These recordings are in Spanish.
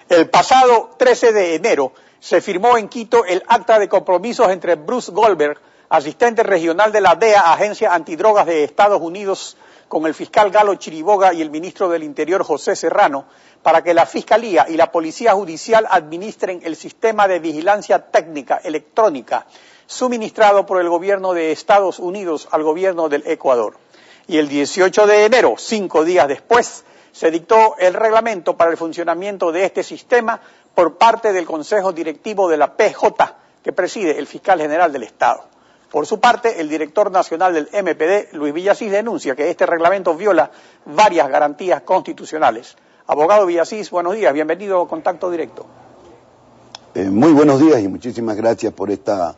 El pasado 13 de enero se firmó en Quito el acta de compromisos entre Bruce Goldberg, asistente regional de la DEA, Agencia Antidrogas de Estados Unidos, con el fiscal Galo Chiriboga y el ministro del Interior José Serrano, para que la Fiscalía y la Policía Judicial administren el sistema de vigilancia técnica electrónica suministrado por el gobierno de Estados Unidos al gobierno del Ecuador. Y el 18 de enero, 5 días después, se dictó el reglamento para el funcionamiento de este sistema por parte del Consejo Directivo de la PJ, que preside el fiscal general del Estado. Por su parte, el director nacional del MPD, Luis Villasís, denuncia que este reglamento viola varias garantías constitucionales. Abogado Villasís, buenos días, bienvenido a Contacto Directo. Muy buenos días y muchísimas gracias por esta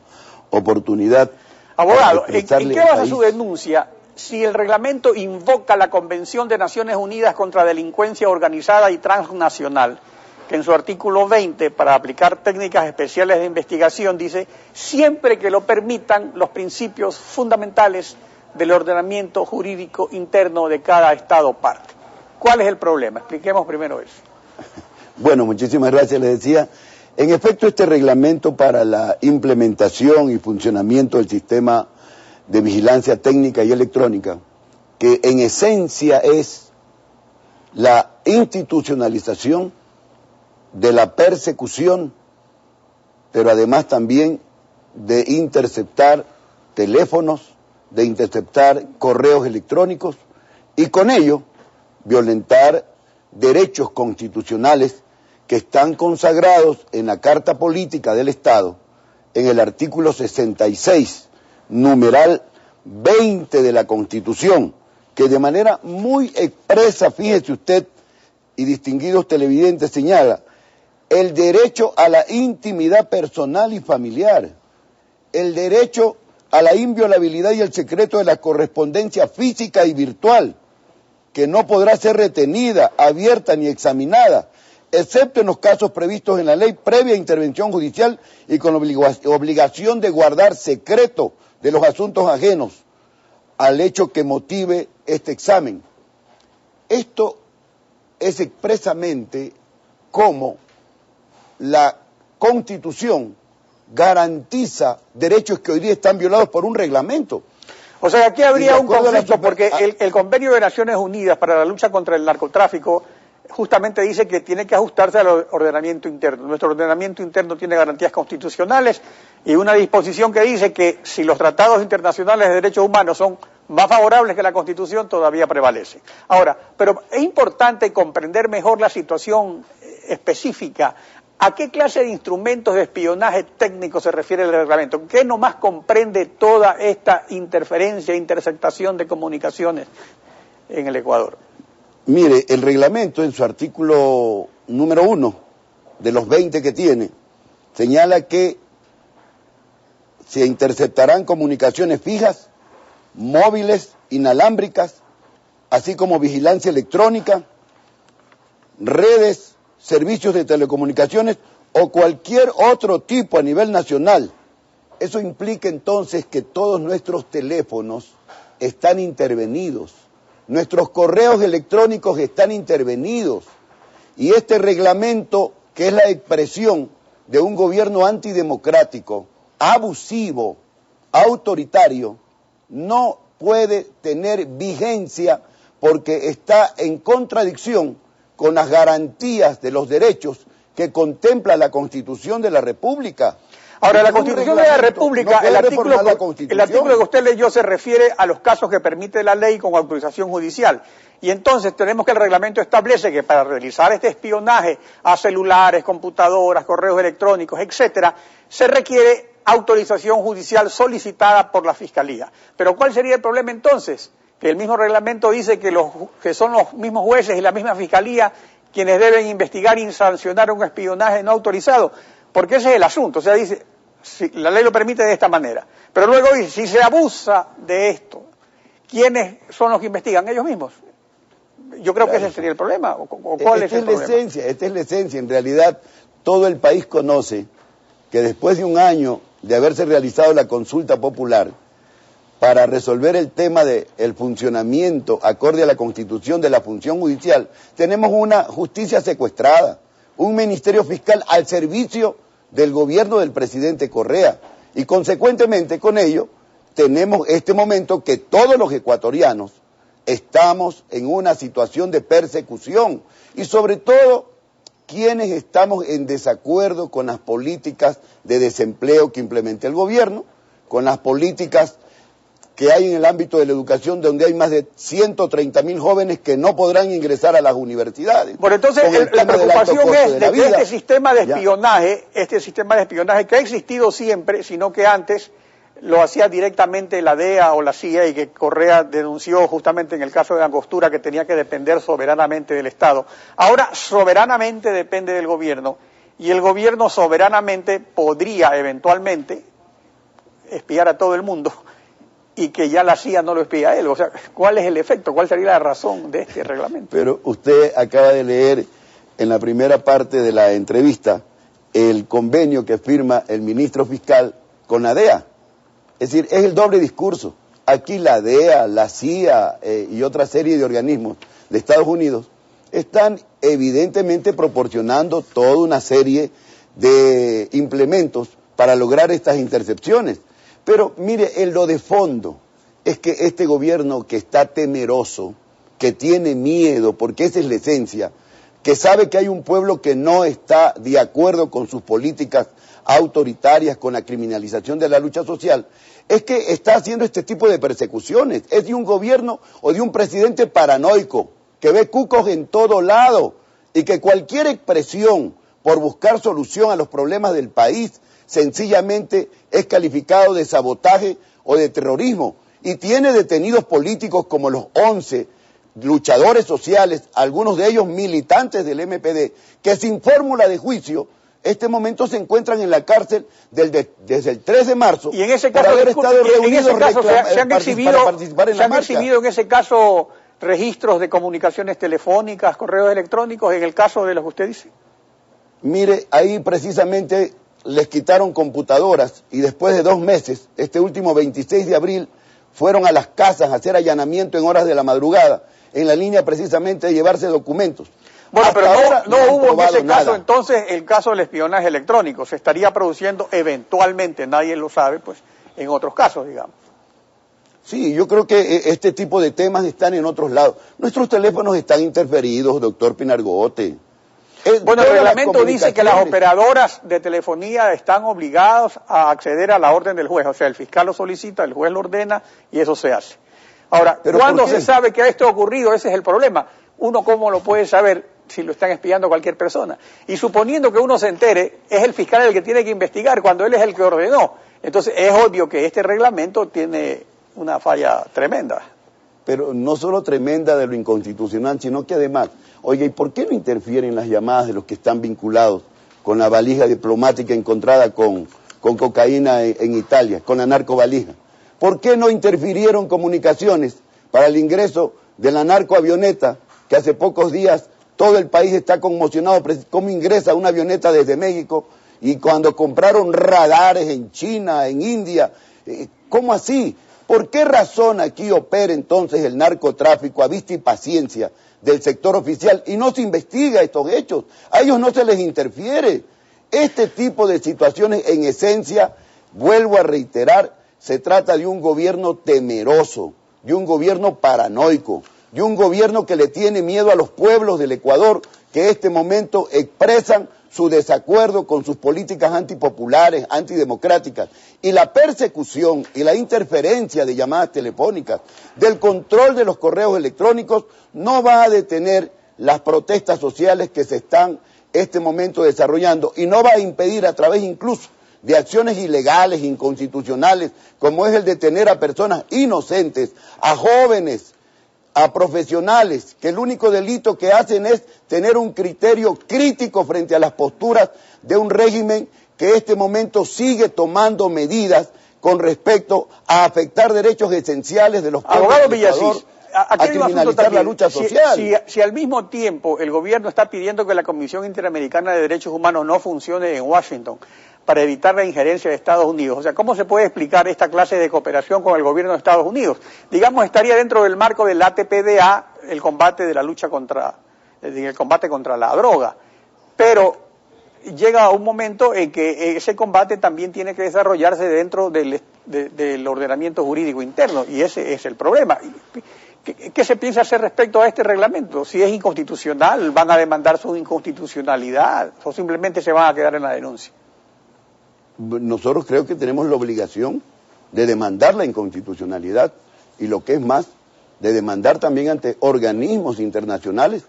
oportunidad. Abogado, ¿en qué basa su denuncia si el reglamento invoca la Convención de Naciones Unidas contra Delincuencia Organizada y Transnacional, que en su artículo 20, para aplicar técnicas especiales de investigación, dice, siempre que lo permitan los principios fundamentales del ordenamiento jurídico interno de cada Estado parte? ¿Cuál es el problema? Expliquemos primero eso. Bueno, muchísimas gracias, les decía. En efecto, este reglamento para la implementación y funcionamiento del sistema de vigilancia técnica y electrónica, que en esencia es la institucionalización de la persecución, pero además también de interceptar teléfonos, de interceptar correos electrónicos y con ello violentar derechos constitucionales que están consagrados en la Carta Política del Estado, en el artículo 66, numeral 20 de la Constitución, que de manera muy expresa, fíjese usted, y distinguidos televidentes, señala el derecho a la intimidad personal y familiar, el derecho a la inviolabilidad y el secreto de la correspondencia física y virtual, que no podrá ser retenida, abierta ni examinada, excepto en los casos previstos en la ley previa intervención judicial y con obligación de guardar secreto de los asuntos ajenos al hecho que motive este examen. Esto es expresamente como la Constitución garantiza derechos que hoy día están violados por un reglamento. O sea, aquí habría un conflicto porque el Convenio de Naciones Unidas para la lucha contra el narcotráfico justamente dice que tiene que ajustarse al ordenamiento interno. Nuestro ordenamiento interno tiene garantías constitucionales y una disposición que dice que si los tratados internacionales de derechos humanos son más favorables que la Constitución, todavía prevalece. Ahora, pero es importante comprender mejor la situación específica. ¿A qué clase de instrumentos de espionaje técnico se refiere el reglamento? ¿Qué nomás comprende toda esta interferencia, interceptación de comunicaciones en el Ecuador? Mire, el reglamento en su artículo número 1, de los 20 que tiene, señala que se interceptarán comunicaciones fijas, móviles, inalámbricas, así como vigilancia electrónica, redes, servicios de telecomunicaciones o cualquier otro tipo a nivel nacional. Eso implica entonces que todos nuestros teléfonos están intervenidos, nuestros correos electrónicos están intervenidos y este reglamento, que es la expresión de un gobierno antidemocrático, abusivo, autoritario, no puede tener vigencia porque está en contradicción con las garantías de los derechos que contempla la Constitución de la República. Ahora, la Constitución de la República, el artículo que usted leyó se refiere a los casos que permite la ley con autorización judicial. Y entonces tenemos que el reglamento establece que para realizar este espionaje a celulares, computadoras, correos electrónicos, etcétera, se requiere autorización judicial solicitada por la Fiscalía. Pero ¿cuál sería el problema entonces? Que el mismo reglamento dice que son los mismos jueces y la misma Fiscalía quienes deben investigar y sancionar un espionaje no autorizado, porque ese es el asunto. O sea, dice, si la ley lo permite de esta manera, pero luego dice, si se abusa de esto, ¿quiénes son los que investigan? Ellos mismos. Yo creo que ese sería el problema. ¿O cuál es el problema? Esta es la esencia. En realidad, todo el país conoce que después de un año de haberse realizado la consulta popular, para resolver el tema del funcionamiento acorde a la Constitución de la función judicial, tenemos una justicia secuestrada, un ministerio fiscal al servicio del gobierno del presidente Correa. Y consecuentemente con ello tenemos este momento que todos los ecuatorianos estamos en una situación de persecución y sobre todo quienes estamos en desacuerdo con las políticas de desempleo que implementa el gobierno, con las políticas que hay en el ámbito de la educación, donde hay más de 130.000 jóvenes que no podrán ingresar a las universidades. Bueno, entonces la preocupación es de que este sistema de espionaje que ha existido siempre, sino que antes lo hacía directamente la DEA o la CIA y que Correa denunció justamente en el caso de Angostura que tenía que depender soberanamente del Estado. Ahora soberanamente depende del gobierno y el gobierno soberanamente podría eventualmente espiar a todo el mundo y que ya la CIA no lo espía a él. O sea, ¿cuál es el efecto? ¿Cuál sería la razón de este reglamento? Pero usted acaba de leer en la primera parte de la entrevista el convenio que firma el ministro fiscal con la DEA. Es decir, es el doble discurso. Aquí la DEA, la CIA y otra serie de organismos de Estados Unidos están evidentemente proporcionando toda una serie de implementos para lograr estas intercepciones. Pero mire, en lo de fondo es que este gobierno que está temeroso, que tiene miedo, porque esa es la esencia, que sabe que hay un pueblo que no está de acuerdo con sus políticas autoritarias, con la criminalización de la lucha social, es que está haciendo este tipo de persecuciones. Es de un gobierno o de un presidente paranoico, que ve cucos en todo lado y que cualquier expresión por buscar solución a los problemas del país sencillamente es calificado de sabotaje o de terrorismo. Y tiene detenidos políticos como los 11 luchadores sociales, algunos de ellos militantes del MPD, que sin fórmula de juicio, este momento se encuentran en la cárcel desde el 3 de marzo. Y en ese caso, se han exhibido en ese caso registros de comunicaciones telefónicas, correos electrónicos, en el caso de los que usted dice. Mire, ahí precisamente les quitaron computadoras y después de 2 meses, este último 26 de abril, fueron a las casas a hacer allanamiento en horas de la madrugada, en la línea precisamente de llevarse documentos. Bueno, pero no hubo en ese caso entonces el caso del espionaje electrónico, se estaría produciendo eventualmente, nadie lo sabe, pues en otros casos, digamos. Sí, yo creo que este tipo de temas están en otros lados. Nuestros teléfonos están interferidos, doctor Pinargote. Bueno, el reglamento dice que las operadoras de telefonía están obligadas a acceder a la orden del juez, o sea, el fiscal lo solicita, el juez lo ordena y eso se hace. Ahora, ¿cuándo se sabe que esto ha ocurrido? Ese es el problema. Uno cómo lo puede saber si lo están espiando cualquier persona. Y suponiendo que uno se entere, es el fiscal el que tiene que investigar cuando él es el que ordenó. Entonces es obvio que este reglamento tiene una falla tremenda. Pero no solo tremenda de lo inconstitucional, sino que además, oye, ¿y por qué no interfieren las llamadas de los que están vinculados con la valija diplomática encontrada con cocaína en Italia, con la narcovalija? ¿Por qué no interfirieron comunicaciones para el ingreso de la narcoavioneta, que hace pocos días todo el país está conmocionado, cómo ingresa una avioneta desde México, y cuando compraron radares en China, en India, ¿cómo así? ¿Por qué razón aquí opera entonces el narcotráfico a vista y paciencia del sector oficial y no se investiga estos hechos? A ellos no se les interfiere. Este tipo de situaciones, en esencia, vuelvo a reiterar, se trata de un gobierno temeroso, de un gobierno paranoico, de un gobierno que le tiene miedo a los pueblos del Ecuador que en este momento expresan su desacuerdo con sus políticas antipopulares, antidemocráticas, y la persecución y la interferencia de llamadas telefónicas, del control de los correos electrónicos, no va a detener las protestas sociales que se están en este momento desarrollando y no va a impedir a través incluso de acciones ilegales, inconstitucionales, como es el detener a personas inocentes, a jóvenes, a profesionales, que el único delito que hacen es tener un criterio crítico frente a las posturas de un régimen que en este momento sigue tomando medidas con respecto a afectar derechos esenciales de los pueblos del Ecuador, a criminalizar la lucha social. Si al mismo tiempo el gobierno está pidiendo que la Comisión Interamericana de Derechos Humanos no funcione en Washington para evitar la injerencia de Estados Unidos, o sea, ¿cómo se puede explicar esta clase de cooperación con el gobierno de Estados Unidos? Digamos, estaría dentro del marco del ATPDA el combate de la lucha el combate contra la droga, pero llega un momento en que ese combate también tiene que desarrollarse dentro del ordenamiento jurídico interno, y ese es el problema. ¿Qué se piensa hacer respecto a este reglamento? Si es inconstitucional, ¿van a demandar su inconstitucionalidad o simplemente se van a quedar en la denuncia? Nosotros creo que tenemos la obligación de demandar la inconstitucionalidad y, lo que es más, de demandar también ante organismos internacionales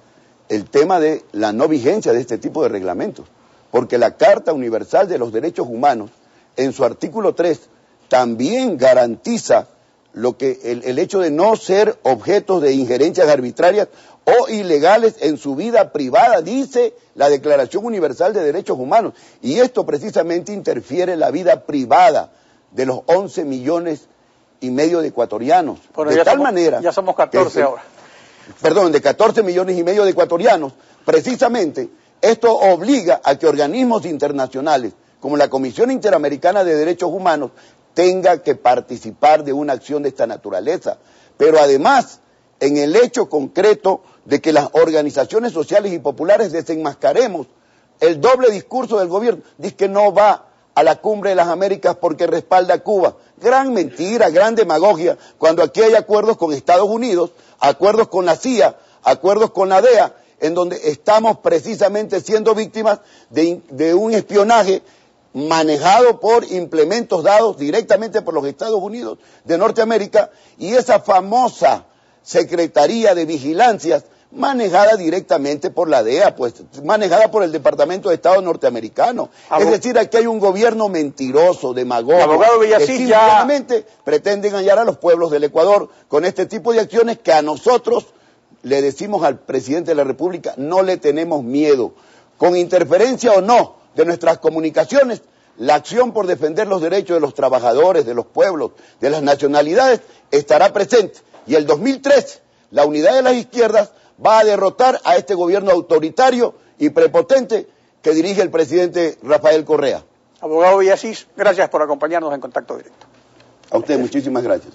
el tema de la no vigencia de este tipo de reglamentos, porque la Carta Universal de los Derechos Humanos, en su artículo 3, también garantiza lo que el hecho de no ser objetos de injerencias arbitrarias o ilegales en su vida privada, dice la Declaración Universal de Derechos Humanos, y esto precisamente interfiere en la vida privada de los 11 millones y medio de ecuatorianos. Bueno, de tal manera... Ya somos 14 ahora. Perdón, de 14 millones y medio de ecuatorianos. Precisamente esto obliga a que organismos internacionales como la Comisión Interamericana de Derechos Humanos tenga que participar de una acción de esta naturaleza. Pero además, en el hecho concreto de que las organizaciones sociales y populares desenmascaremos el doble discurso del gobierno, dice que no va a la Cumbre de las Américas porque respalda a Cuba. Gran mentira, gran demagogia, cuando aquí hay acuerdos con Estados Unidos, acuerdos con la CIA, acuerdos con la DEA, en donde estamos precisamente siendo víctimas de un espionaje manejado por implementos dados directamente por los Estados Unidos de Norteamérica, y esa famosa Secretaría de Vigilancias manejada directamente por la DEA, pues manejada por el Departamento de Estado norteamericano. Es decir, aquí hay un gobierno mentiroso, demagogo, abogado Villasís, que simplemente pretende engañar a los pueblos del Ecuador con este tipo de acciones que a nosotros le decimos al presidente de la República, no le tenemos miedo. Con interferencia o no de nuestras comunicaciones, la acción por defender los derechos de los trabajadores, de los pueblos, de las nacionalidades, estará presente. Y el 2013, la unidad de las izquierdas va a derrotar a este gobierno autoritario y prepotente que dirige el presidente Rafael Correa. Abogado Villasís, gracias por acompañarnos en Contacto Directo. A usted, muchísimas gracias.